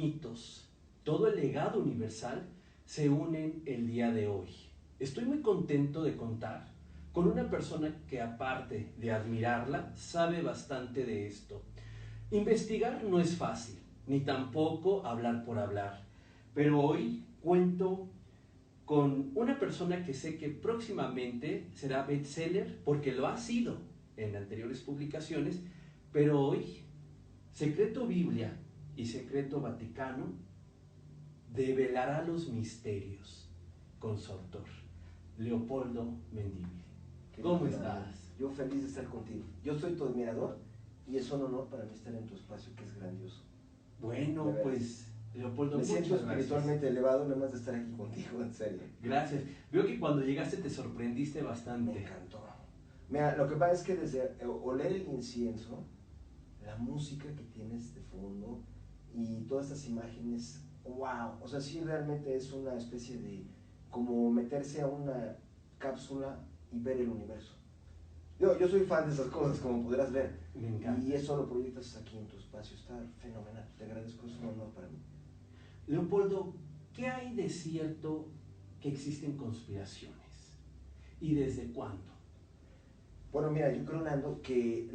mitos, todo el legado universal se unen el día de hoy. Estoy muy contento de contar con una persona que, aparte de admirarla, sabe bastante de esto. Investigar no es fácil, ni tampoco hablar por hablar, pero hoy cuento con una persona que sé que próximamente será bestseller porque lo ha sido en anteriores publicaciones, pero hoy Secreto Biblia y Secreto Vaticano develará los misterios con su autor, Leopoldo Mendívil. ¿Cómo estás? Yo feliz de estar contigo. Yo soy tu admirador y es un honor para mí estar en tu espacio, que es grandioso. Bueno, pues Leopoldo, me siento espiritualmente gracias. elevado nada más de estar aquí contigo, en serio. Gracias. Veo que cuando llegaste te sorprendiste bastante. Me encantó. Mira, lo que pasa es que desde oler el incienso, la música que tienes de fondo y todas estas imágenes, wow, o sea, sí realmente es una especie de como meterse a una cápsula y ver el universo. Yo soy fan de esas cosas, como podrás ver. Me encanta. Y eso lo proyectas aquí en tu espacio, está fenomenal, te agradezco, es un honor para mí. Leopoldo, ¿qué hay de cierto que existen conspiraciones? ¿Y desde cuándo? Bueno, mira, yo creo, Nando, que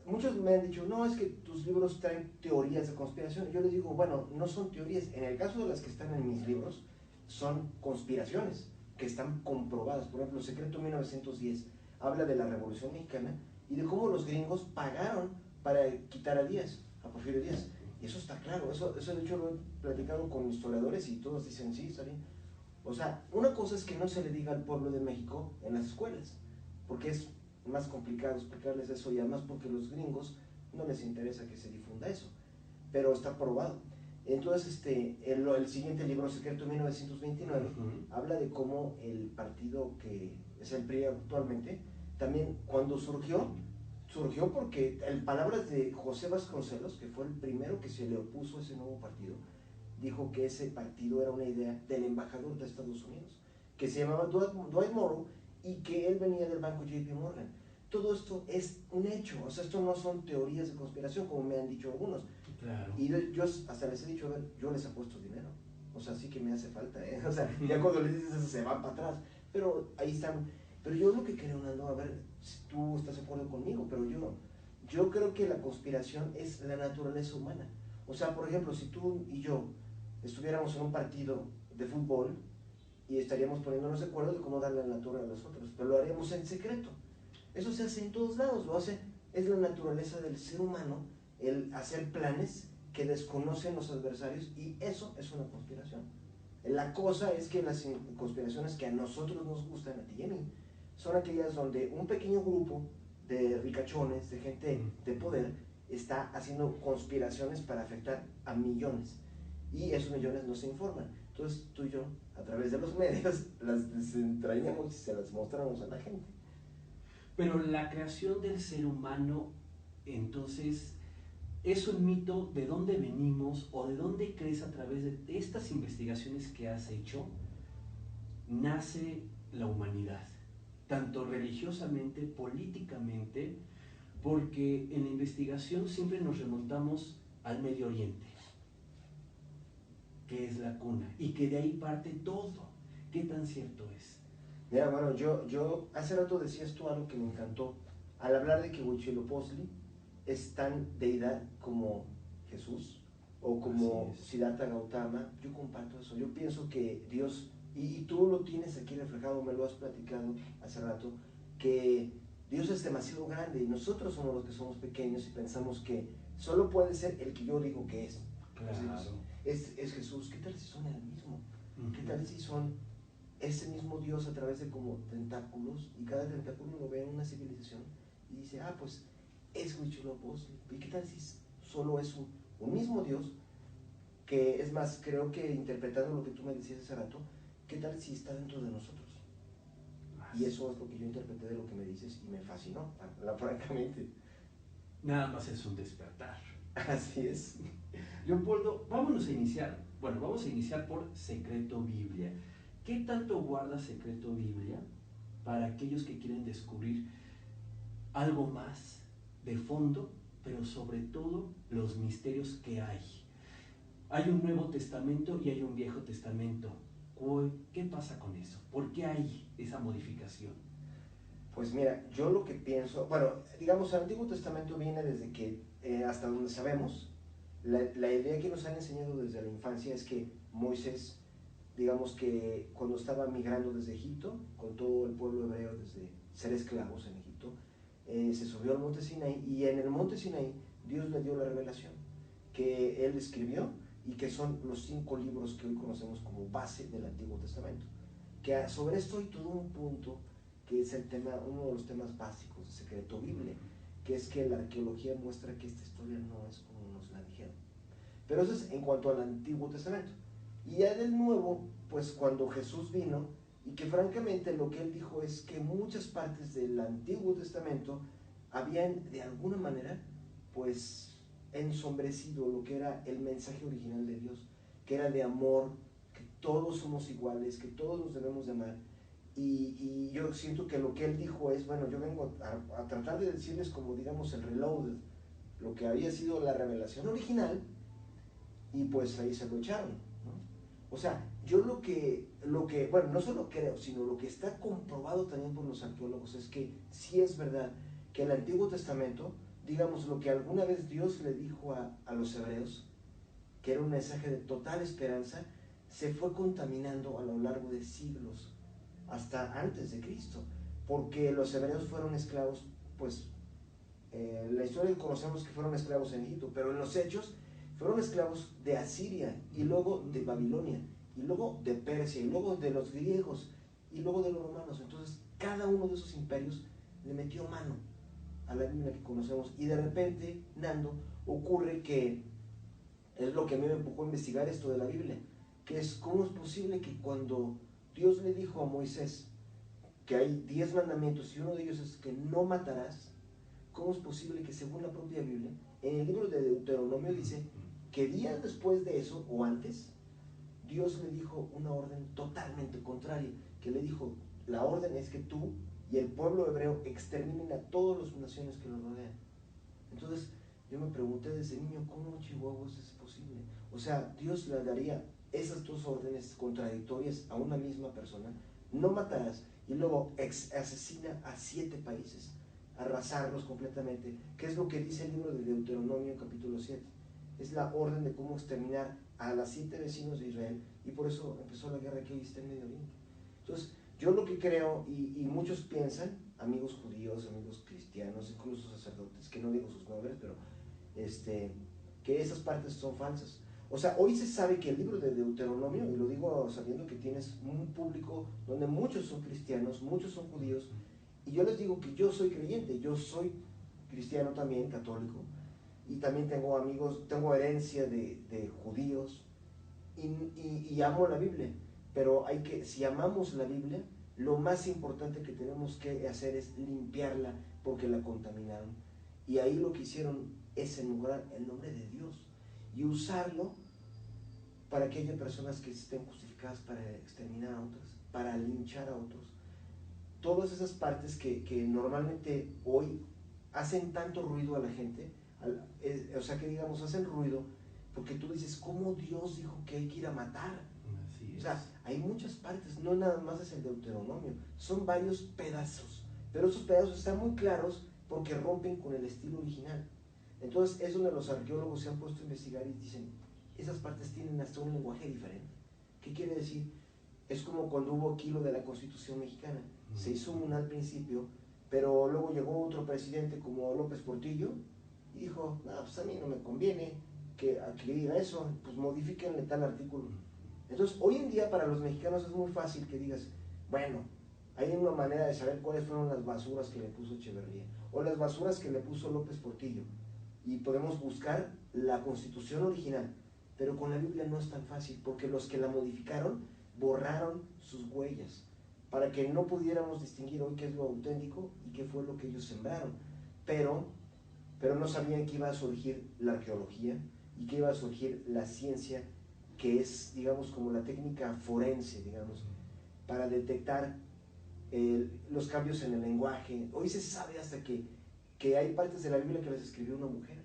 muchos me han dicho, no, es que tus libros traen teorías de conspiración. Yo les digo, bueno, no son teorías. En el caso de las que están en mis libros, son conspiraciones que están comprobadas. Por ejemplo, Secreto 1910 habla de la Revolución Mexicana y de cómo los gringos pagaron para quitar a Díaz, a Porfirio Díaz. Y eso está claro, eso de hecho lo he platicado con historiadores y todos dicen, sí, está bien. O sea, una cosa es que no se le diga al pueblo de México en las escuelas, porque es más complicado explicarles eso, y además porque a los gringos no les interesa que se difunda eso, pero está probado. Entonces, el siguiente libro, Secreto 1929, habla de cómo el partido que es el PRI actualmente, también cuando surgió porque en palabras de José Vasconcelos, que fue el primero que se le opuso a ese nuevo partido, dijo que ese partido era una idea del embajador de Estados Unidos, que se llamaba Dwight Morrow, y que él venía del banco JP Morgan. Todo esto es un hecho, o sea, esto no son teorías de conspiración, como me han dicho algunos. Claro. Y yo hasta les he dicho, a ver, yo les apuesto dinero, o sea, sí que me hace falta, ¿eh? O sea, ya cuando les dices eso se van para atrás, pero ahí están. Pero yo lo que creo, Nando, a ver si tú estás de acuerdo conmigo, pero yo creo que la conspiración es la naturaleza humana. O sea, por ejemplo, si tú y yo estuviéramos en un partido de fútbol y estaríamos poniéndonos de acuerdo de cómo darle la torre a los otros, pero lo haríamos en secreto. Eso se hace en todos lados, es la naturaleza del ser humano el hacer planes que desconocen los adversarios, y eso es una conspiración. La cosa es que las conspiraciones que a nosotros nos gustan, a ti y a mí, son aquellas donde un pequeño grupo de ricachones, de gente de poder, está haciendo conspiraciones para afectar a millones, y esos millones no se informan. Entonces tú y yo, a través de los medios, las desentrañamos y se las mostramos a la gente. Pero la creación del ser humano, entonces, ¿es un mito? ¿De dónde venimos o de dónde crees, a través de estas investigaciones que has hecho, nace la humanidad? Tanto religiosamente, políticamente, porque en la investigación siempre nos remontamos al Medio Oriente, que es la cuna, y que de ahí parte todo. ¿Qué tan cierto es? Mira, bueno, yo hace rato decías tú algo que me encantó, al hablar de que Huitzilopochtli es tan deidad como Jesús, o como Siddhartha Gautama. Yo comparto eso, yo pienso que Dios, y tú lo tienes aquí reflejado, me lo has platicado hace rato, que Dios es demasiado grande y nosotros somos los que somos pequeños y pensamos que solo puede ser el que yo digo que es. Claro. Es Jesús. ¿Qué tal si son el mismo? ¿Qué tal si son ese mismo Dios a través de como tentáculos, y cada tentáculo lo ve en una civilización y dice, pues es Huitzilopochtli? ¿Y qué tal si solo es un mismo Dios? Que es más, creo que interpretando lo que tú me decías hace rato, ¿qué tal si está dentro de nosotros? Y eso es lo que yo interpreté de lo que me dices y me fascinó, francamente. Nada más es un despertar. Así es. Leopoldo, vamos a iniciar por Secreto Biblia. ¿Qué tanto guarda Secreto Biblia para aquellos que quieren descubrir algo más de fondo, pero sobre todo los misterios que hay? Hay un Nuevo Testamento y hay un Viejo Testamento. ¿Qué pasa con eso? ¿Por qué hay esa modificación? Pues mira, yo lo que pienso, bueno, digamos, el Antiguo Testamento viene desde que, hasta donde sabemos, la idea que nos han enseñado desde la infancia es que Moisés, digamos que cuando estaba migrando desde Egipto, con todo el pueblo hebreo desde ser esclavos en Egipto, se subió al monte Sinaí, y en el monte Sinaí Dios le dio la revelación que él escribió y que son los 5 libros que hoy conocemos como base del Antiguo Testamento. Que sobre esto hay todo un punto que es el tema, uno de los temas básicos de Secreto Biblia, que es que la arqueología muestra que esta historia no es como nos la dijeron. Pero eso es en cuanto al Antiguo Testamento. Y ya del Nuevo, pues cuando Jesús vino, y que francamente lo que él dijo es que muchas partes del Antiguo Testamento habían de alguna manera pues ensombrecido lo que era el mensaje original de Dios, que era de amor, que todos somos iguales, que todos nos debemos de amar. Y yo siento que lo que él dijo es, bueno, yo vengo a tratar de decirles como digamos el reloaded, lo que había sido la revelación original, y pues ahí se lo echaron, ¿no? O sea, yo lo que, bueno, no solo creo, sino lo que está comprobado también por los arqueólogos es que sí es verdad que el Antiguo Testamento, digamos, lo que alguna vez Dios le dijo a los hebreos, que era un mensaje de total esperanza, se fue contaminando a lo largo de siglos, hasta antes de Cristo, porque los hebreos fueron esclavos, pues, la historia que conocemos que fueron esclavos en Egipto, pero en los hechos fueron esclavos de Asiria, y luego de Babilonia, y luego de Persia, y luego de los griegos, y luego de los romanos. Entonces, cada uno de esos imperios le metió mano a la Biblia que conocemos, y de repente, Nando, ocurre que es lo que a mí me empujó a investigar esto de la Biblia, que es cómo es posible que cuando Dios le dijo a Moisés que hay 10 mandamientos y uno de ellos es que no matarás, ¿cómo es posible que según la propia Biblia, en el libro de Deuteronomio dice que días después de eso, o antes, Dios le dijo una orden totalmente contraria, que le dijo, la orden es que tú y el pueblo hebreo exterminen a todas las naciones que los rodean? Entonces, yo me pregunté desde niño, ¿cómo chihuahuas es posible? O sea, Dios le daría esas 2 órdenes contradictorias a una misma persona, no matarás, y luego asesina a 7 países, arrasarlos completamente, que es lo que dice el libro de Deuteronomio capítulo 7. Es la orden de cómo exterminar a las 7 vecinos de Israel, y por eso empezó la guerra que hoy está en Medio Oriente. Entonces, yo lo que creo, y muchos piensan, amigos judíos, amigos cristianos, incluso sacerdotes, que no digo sus nombres, pero que esas partes son falsas. O sea, hoy se sabe que el libro de Deuteronomio, y lo digo sabiendo que tienes un público donde muchos son cristianos, muchos son judíos, y yo les digo que yo soy creyente, yo soy cristiano también, católico, y también tengo amigos, tengo herencia de judíos, y amo la Biblia, pero si amamos la Biblia, lo más importante que tenemos que hacer es limpiarla, porque la contaminaron. Y ahí lo que hicieron es enmugrar el nombre de Dios y usarlo para que haya personas que estén justificadas para exterminar a otras, para linchar a otros. Todas esas partes que normalmente hoy hacen tanto ruido a la gente, o sea, que digamos, hacen ruido porque tú dices, ¿cómo Dios dijo que hay que ir a matar? Así es. O sea, hay muchas partes, no nada más es el Deuteronomio, son varios pedazos, pero esos pedazos están muy claros porque rompen con el estilo original. Entonces es donde los arqueólogos se han puesto a investigar y dicen, esas partes tienen hasta un lenguaje diferente. ¿Qué quiere decir? Es como cuando hubo aquí lo de la Constitución mexicana. Se hizo una al principio, pero luego llegó otro presidente como López Portillo y dijo, no, pues a mí no me conviene que diga eso, pues modifíquenle tal artículo. Entonces, hoy en día para los mexicanos es muy fácil que digas, bueno, hay una manera de saber cuáles fueron las basuras que le puso Echeverría o las basuras que le puso López Portillo, y podemos buscar la Constitución original, pero con la Biblia no es tan fácil, porque los que la modificaron borraron sus huellas para que no pudiéramos distinguir hoy qué es lo auténtico y qué fue lo que ellos sembraron, pero no sabían que iba a surgir la arqueología y que iba a surgir la ciencia, que es, digamos, como la técnica forense, digamos, para detectar los cambios en el lenguaje. Hoy se sabe hasta que hay partes de la Biblia que las escribió una mujer,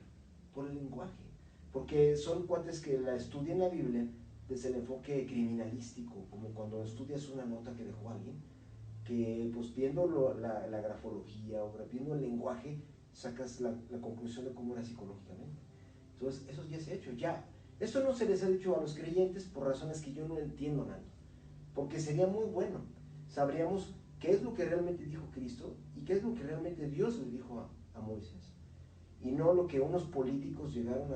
por el lenguaje. porque son cuates que la estudian la Biblia desde el enfoque criminalístico, como cuando estudias una nota que dejó alguien, que pues viendo la grafología o viendo el lenguaje, sacas la conclusión de cómo era psicológicamente. Entonces, eso ya se ha hecho. Ya, esto no se les ha dicho a los creyentes por razones que yo no entiendo nada, porque sería muy bueno. Sabríamos qué es lo que realmente dijo Cristo y qué es lo que realmente Dios le dijo a Moisés, y no lo que unos políticos llegaron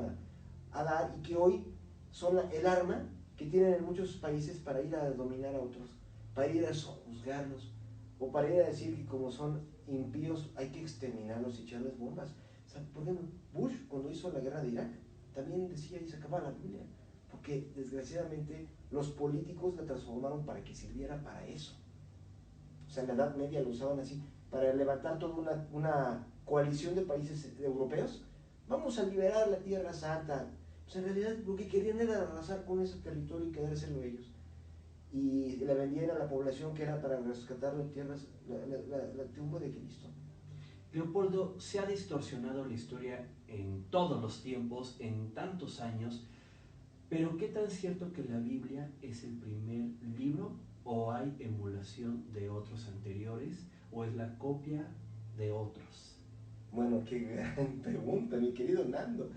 a dar y que hoy son el arma que tienen en muchos países para ir a dominar a otros, para ir a juzgarlos, o para ir a decir que como son impíos hay que exterminarlos y echarles bombas. O sea, por ejemplo, Bush, cuando hizo la guerra de Irak, también decía y sacaba la Biblia, porque desgraciadamente los políticos la transformaron para que sirviera para eso. O sea, en la Edad Media lo usaban así, para levantar toda una coalición de países europeos. Vamos a liberar la Tierra Santa. Pues en realidad lo que querían era arrasar con ese territorio y quedárselo ellos. Y le vendían a la población que era para rescatar las tierras, la tumba de Cristo. Leopoldo, se ha distorsionado la historia en todos los tiempos, en tantos años, pero ¿qué tan cierto que la Biblia es el primer libro o hay emulación de otros anteriores o es la copia de otros? Bueno, qué gran pregunta, mi querido Nando.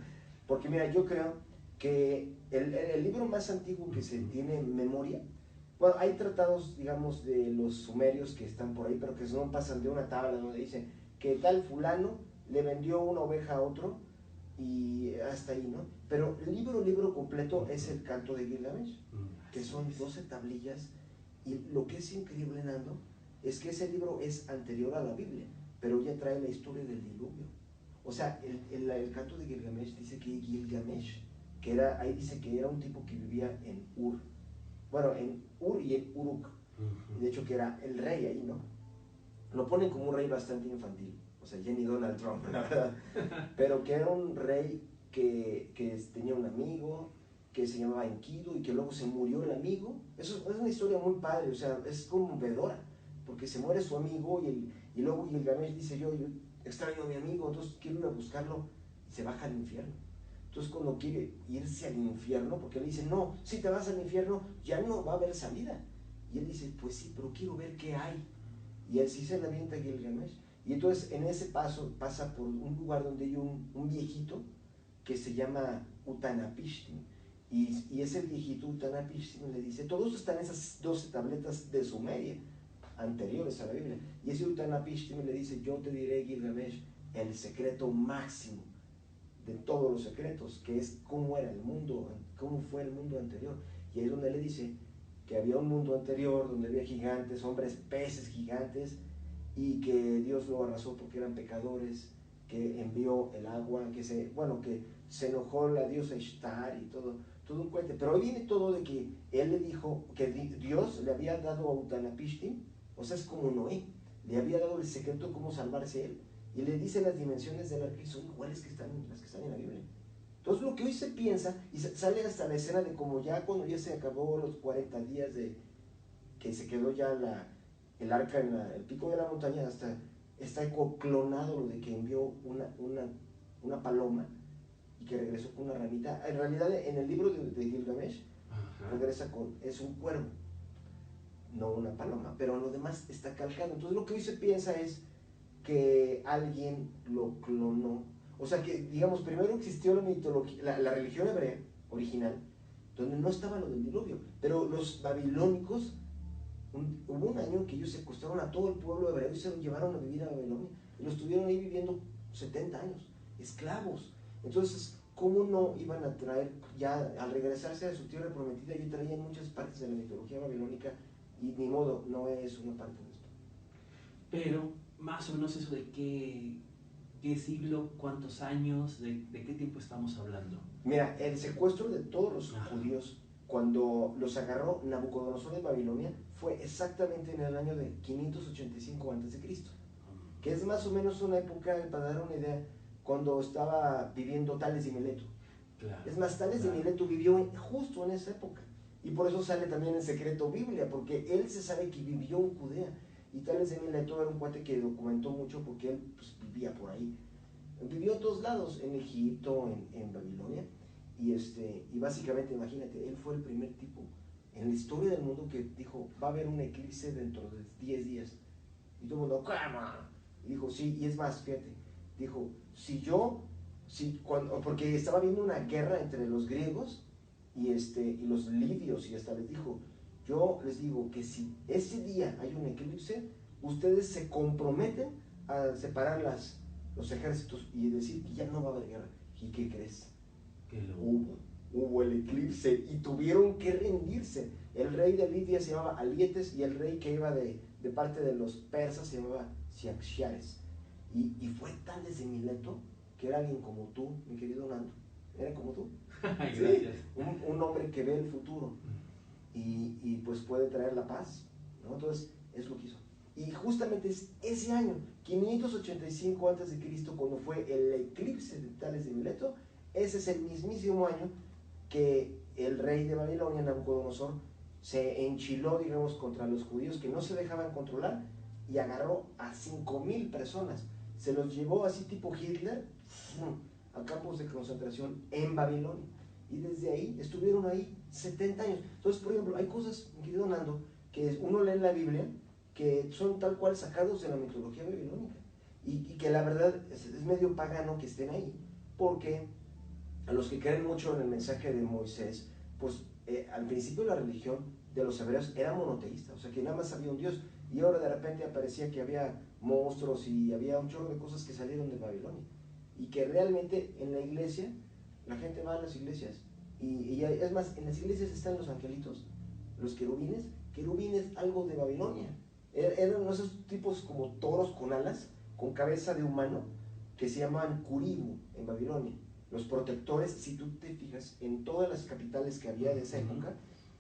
Porque mira, yo creo que el libro más antiguo que se tiene en memoria, bueno, hay tratados, digamos, de los sumerios que están por ahí, pero que no pasan de una tabla donde dicen que tal fulano le vendió una oveja a otro y hasta ahí, ¿no? Pero el libro completo es el Canto de Gilgamesh, que son 12 tablillas, y lo que es increíble, Nando, es que ese libro es anterior a la Biblia, pero ya trae la historia del diluvio. O sea, el Canto de Gilgamesh dice que Gilgamesh, que era, ahí dice que era un tipo que vivía en Ur, bueno, en Ur y en Uruk, de hecho que era el rey ahí, ¿no? Lo ponen como un rey bastante infantil, o sea, ya ni Donald Trump, la verdad, pero que era un rey que tenía un amigo que se llamaba Enkidu y que luego se murió el amigo. Eso es una historia muy padre, o sea, es conmovedora, porque se muere su amigo y luego Gilgamesh dice, yo extraño a mi amigo, entonces quiero ir a buscarlo, y se baja al infierno. Entonces cuando quiere irse al infierno, porque él dice, no, si te vas al infierno ya no va a haber salida. Y él dice, pues sí, pero quiero ver qué hay. Y él sí se la avienta a Gilgamesh. Y entonces en ese paso pasa por un lugar donde hay un viejito que se llama Utanapishtim. Y ese viejito Utanapishtim le dice, todos están esas 12 tabletas de Sumeria, anteriores a la Biblia. Y ese Utanapishtim le dice, yo te diré, Gilgamesh, el secreto máximo de todos los secretos, que es cómo era el mundo, cómo fue el mundo anterior. Y ahí es donde le dice que había un mundo anterior donde había gigantes, hombres, peces gigantes, y que Dios lo arrasó porque eran pecadores, que envió el agua, que se enojó la diosa Ishtar y todo un cuento. Pero hoy viene todo de que él le dijo que Dios le había dado a Utanapishtim, o sea, es como Noé, le había dado el secreto de cómo salvarse él, y le dice las dimensiones del arca y son iguales que las que están en la Biblia. Entonces lo que hoy se piensa, y sale hasta la escena de como ya cuando ya se acabó los 40 días de que se quedó ya el arca en el pico de la montaña, hasta está clonado lo de que envió una paloma y que regresó con una ramita. En realidad en el libro de Gilgamesh regresa es un cuervo, no una paloma, pero lo demás está calcado. Entonces lo que hoy se piensa es que alguien lo clonó. O sea que, digamos, primero existió la mitología, la religión hebrea original, donde no estaba lo del diluvio, pero los babilónicos, hubo un año que ellos secuestraron a todo el pueblo hebreo y se lo llevaron a vivir a Babilonia, y los estuvieron ahí viviendo 70 años, esclavos. Entonces, ¿cómo no iban a traer, ya al regresarse a su tierra prometida, ya traían muchas partes de la mitología babilónica, y ni modo, no es una parte de esto? Pero, más o menos eso de qué siglo, cuántos años, de qué tiempo estamos hablando. Mira, el secuestro de todos los judíos, cuando los agarró Nabucodonosor en Babilonia, fue exactamente en el año de 585 a.C., que es más o menos una época, para dar una idea, cuando estaba viviendo Tales de Mileto. Claro, es más, Tales de Mileto vivió justo en esa época, y por eso sale también en secreto Biblia, porque él se sabe que vivió en Judea, y Tales de Mileto era un cuate que documentó mucho porque él pues, vivía por ahí. Vivió en todos lados, en Egipto, en Babilonia, y básicamente, imagínate, él fue el primer tipo en la historia del mundo que dijo, va a haber un eclipse dentro de 10 días. Y todo el mundo, ¿cómo? Y dijo, sí, y es más, fíjate, dijo, porque estaba habiendo una guerra entre los griegos y los lidios, y hasta les dijo, yo les digo que si ese día hay un eclipse, ustedes se comprometen a separar los ejércitos y decir que ya no va a haber guerra. ¿Y qué crees? Hubo el eclipse y tuvieron que rendirse. El rey de Lidia se llamaba Alietes y el rey que iba de parte de los persas se llamaba Ciaxiares. Y fue tan de Mileto que era alguien como tú, mi querido Nando. Era como tú. Gracias. Sí, un hombre que ve el futuro y pues puede traer la paz, ¿no? Entonces, es lo que hizo. Y justamente es ese año, 585 a.C., cuando fue el eclipse de Tales de Mileto, ese es el mismísimo año que el rey de Babilonia, Nabucodonosor, se enchiló, digamos, contra los judíos que no se dejaban controlar y agarró a 5,000 personas. Se los llevó así tipo Hitler a campos de concentración en Babilonia. Y desde ahí estuvieron ahí 70 años. Entonces, por ejemplo, hay cosas, mi querido Nando, que uno lee en la Biblia que son tal cual sacados de la mitología babilónica. Y que la verdad es medio pagano que estén ahí. Porque a los que creen mucho en el mensaje de Moisés, pues al principio la religión de los hebreos era monoteísta, o sea que nada más había un Dios, y ahora de repente aparecía que había monstruos y había un chorro de cosas que salieron de Babilonia, y que realmente en la iglesia, la gente va a las iglesias, y es más, en las iglesias están los angelitos, los querubines algo de Babilonia, eran esos tipos como toros con alas, con cabeza de humano, que se llamaban Curibu en Babilonia. Los protectores, si tú te fijas, en todas las capitales que había de esa época,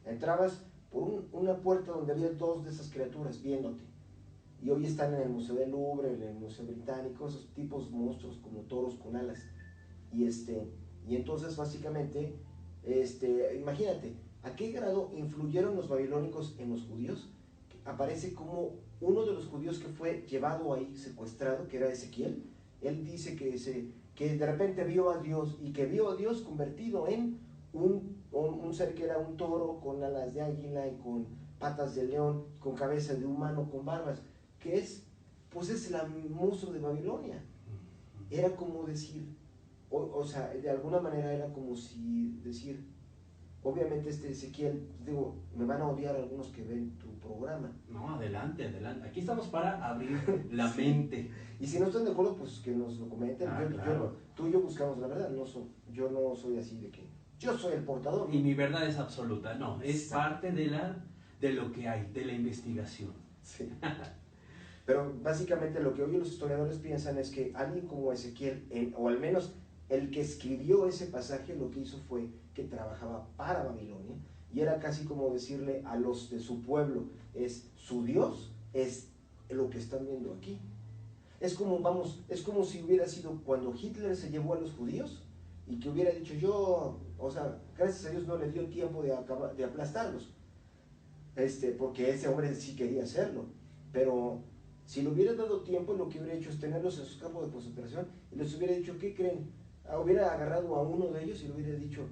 entrabas por una puerta donde había dos de esas criaturas viéndote. Y hoy están en el Museo del Louvre, en el Museo Británico, esos tipos monstruos como toros con alas. Y entonces básicamente, imagínate, ¿a qué grado influyeron los babilónicos en los judíos? Aparece como uno de los judíos que fue llevado ahí, secuestrado, que era Ezequiel. Él dice que de repente vio a Dios y que vio a Dios convertido en un ser que era un toro con alas de águila y con patas de león, con cabeza de humano, con barbas, que es el monstruo de Babilonia. Era como decir, o sea, de alguna manera era como si decir, obviamente Ezequiel, digo, me van a odiar algunos que ven tu programa. No, adelante, adelante. Aquí estamos para abrir la mente. Y si no están de acuerdo, pues que nos lo comenten. Claro. Tú y yo buscamos la verdad. Yo no soy así de que yo soy el portador. Y mi verdad es absoluta. No, es parte de lo que hay, de la investigación. Sí. Pero básicamente lo que hoy los historiadores piensan es que alguien como Ezequiel, o al menos el que escribió ese pasaje, lo que hizo fue que trabajaba para Babilonia, y era casi como decirle a los de su pueblo, es su Dios, es lo que están viendo aquí. Es como si hubiera sido cuando Hitler se llevó a los judíos y que hubiera dicho gracias a Dios no le dio tiempo de aplastarlos, porque ese hombre sí quería hacerlo, pero si le hubiera dado tiempo, lo que hubiera hecho es tenerlos en sus campos de concentración y les hubiera dicho, ¿qué creen? Hubiera agarrado a uno de ellos y le hubiera dicho,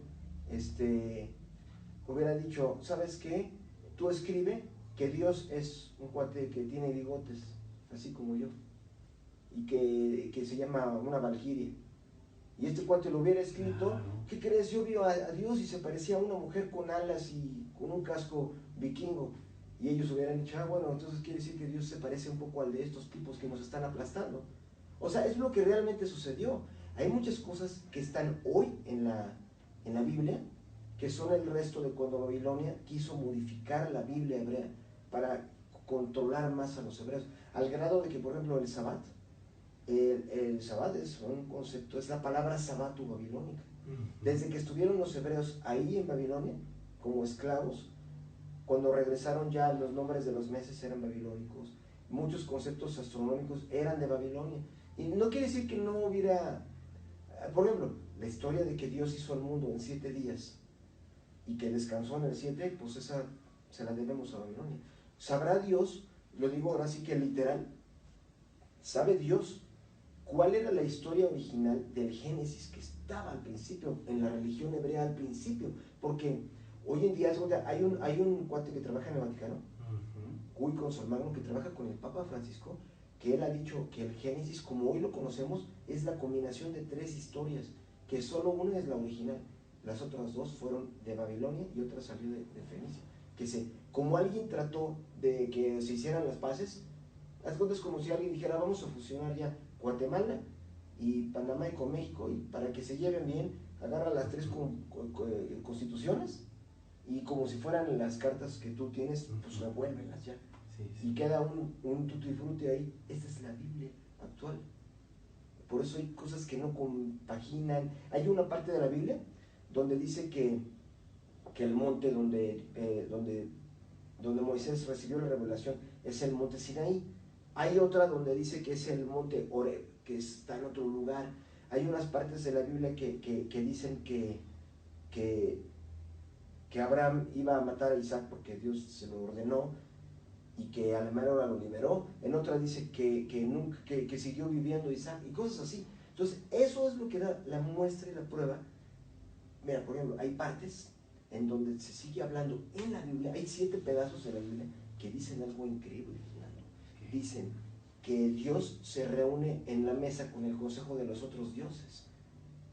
¿sabes qué? Tú escribe que Dios es un cuate que tiene bigotes, así como yo, y que se llama una valquiria. Y este cuate lo hubiera escrito, claro. ¿Qué crees? Yo vi a Dios y se parecía a una mujer con alas y con un casco vikingo. Y ellos hubieran dicho, bueno, entonces quiere decir que Dios se parece un poco al de estos tipos que nos están aplastando. O sea, es lo que realmente sucedió. Hay muchas cosas que están hoy en la Biblia, que son el resto de cuando Babilonia quiso modificar la Biblia hebrea para controlar más a los hebreos, al grado de que, por ejemplo, el Sabbat, el Sabbat es un concepto, es la palabra Sabatu babilónica. Desde que estuvieron los hebreos ahí en Babilonia, como esclavos, cuando regresaron ya los nombres de los meses eran babilónicos, muchos conceptos astronómicos eran de Babilonia. Y no quiere decir que no hubiera, por ejemplo, la historia de que Dios hizo el mundo en 7 días y que descansó en el 7, pues esa se la debemos a Babilonia. Sabrá Dios, lo digo ahora sí que literal, sabe Dios cuál era la historia original del Génesis estaba al principio, en la religión hebrea al principio, porque hoy en día hay un cuate que trabaja en el Vaticano, Guy Consolmagno, que trabaja con el Papa Francisco, que él ha dicho que el Génesis, como hoy lo conocemos, es la combinación de 3 historias, que solo una es la original, las otras 2 fueron de Babilonia y otra salió de Fenicia. Como alguien trató de que se hicieran las paces, haz cuenta, es como si alguien dijera, vamos a fusionar ya Guatemala y Panamá y con México, y para que se lleven bien, agarra las 3 constituciones, y como si fueran las cartas que tú tienes, pues revuélvelas ya. Y queda un tutti frutti ahí. Esta es la Biblia actual. Por eso hay cosas que no compaginan. Hay una parte de la Biblia donde dice que el monte donde Moisés recibió la revelación es el monte Sinaí. Hay otra donde dice que es el monte Horeb, que está en otro lugar. Hay unas partes de la Biblia que dicen que Abraham iba a matar a Isaac porque Dios se lo ordenó, y que a la mera hora lo liberó. En otra dice que siguió viviendo Isaac, y cosas así. Entonces eso es lo que da la muestra y la prueba. Mira, por ejemplo, hay partes en donde se sigue hablando en la Biblia, hay 7 pedazos de la Biblia que dicen algo increíble, Fernando. Dicen que Dios se reúne en la mesa con el consejo de los otros dioses.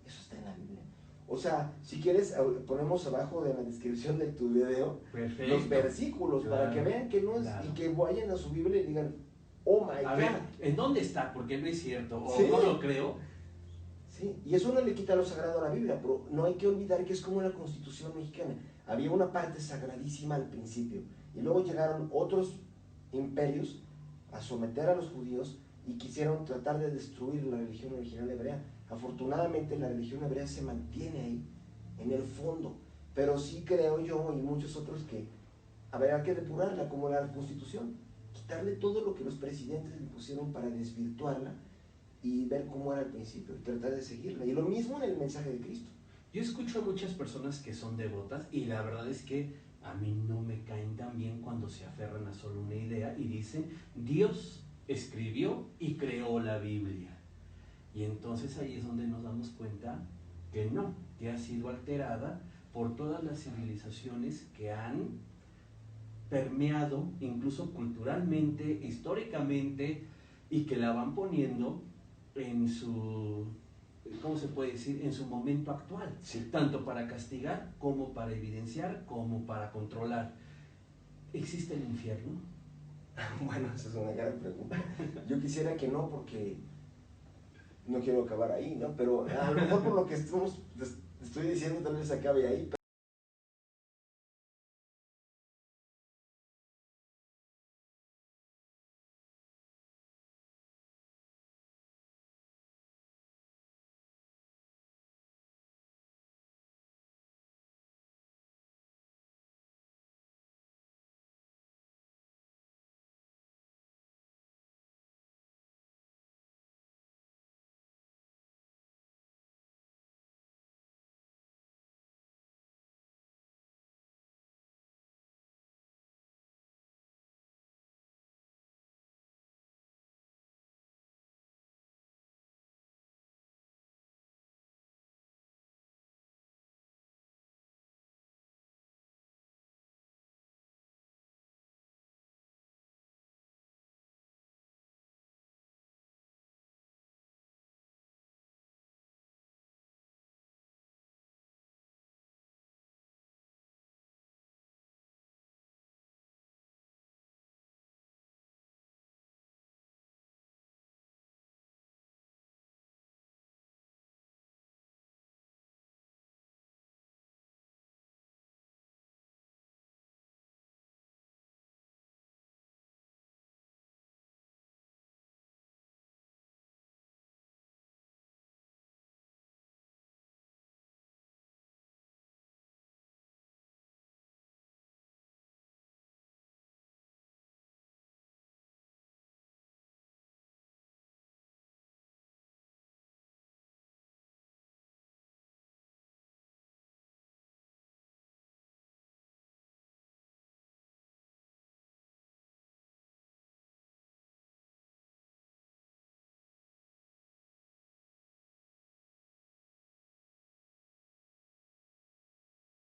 Eso está en la Biblia. O sea, si quieres, ponemos abajo de la descripción de tu video los versículos, claro, para que vean que no es, claro, y que vayan a su Biblia y digan, oh my God. A ver, ¿en dónde está? Porque no es cierto, o sí, no lo creo. Sí, y eso no le quita lo sagrado a la Biblia, pero no hay que olvidar que es como la Constitución mexicana. Había una parte sagradísima al principio, y luego llegaron otros imperios a someter a los judíos y quisieron tratar de destruir la religión original hebrea. Afortunadamente la religión hebrea se mantiene ahí, en el fondo, pero sí creo yo y muchos otros que habrá que depurarla, como la Constitución, quitarle todo lo que los presidentes le pusieron para desvirtuarla y ver cómo era al principio, y tratar de seguirla. Y lo mismo en el mensaje de Cristo. Yo escucho a muchas personas que son devotas, y la verdad es que a mí no me caen tan bien cuando se aferran a solo una idea y dicen, Dios escribió y creó la Biblia. Y entonces ahí es donde nos damos cuenta que no, que ha sido alterada por todas las civilizaciones que han permeado, incluso culturalmente, históricamente, y que la van poniendo en su, ¿cómo se puede decir?, en su momento actual, sí, tanto para castigar, como para evidenciar, como para controlar. ¿Existe el infierno? Bueno, esa es una gran pregunta. Yo quisiera que no, porque no quiero acabar ahí, ¿no? Pero a lo mejor por lo que estoy diciendo tal vez acabe ahí.